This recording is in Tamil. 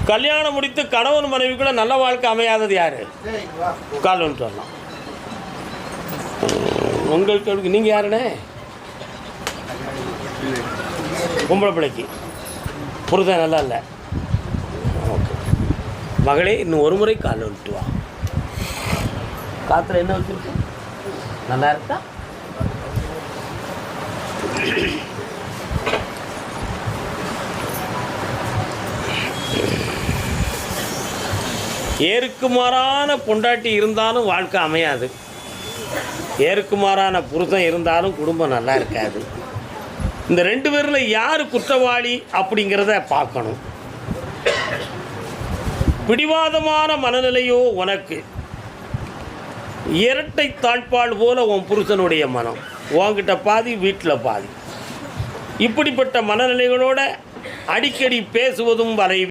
கல்யாணம் முடித்து கணவன் மனைவிக்குள்ள நல்ல வாழ்க்கை அமையாதது யாரு? கால்னு சொல்லலாம். உங்களுக்கு நீங்கள் யாருண்ணே? பொம்பளை பிள்ளைக்கு புரிதல் நல்லா இல்லை. ஓகே மகளே, இன்னும் ஒரு முறை கால் விட்டு வா. காற்றுல என்ன வச்சுருக்கு? நல்லா இருக்கா? ஏறுக்குமாறான பொண்டாட்டி இருந்தாலும் வாழ்க்கை அமையாது, ஏறுக்குமாறான புருஷன் இருந்தாலும் குடும்பம் நல்லா இருக்காது. இந்த ரெண்டு பேரில் யார் குற்றவாளி அப்படிங்கிறத பார்க்கணும். பிடிவாதமான மனநிலையோ உனக்கு, இரட்டை தாழ்பால் போல உன் புருஷனுடைய மனம், உன்கிட்ட பாதி வீட்டில் பாதி. இப்படிப்பட்ட மனநிலைகளோட அடிக்கடி பேசுவதும் வரை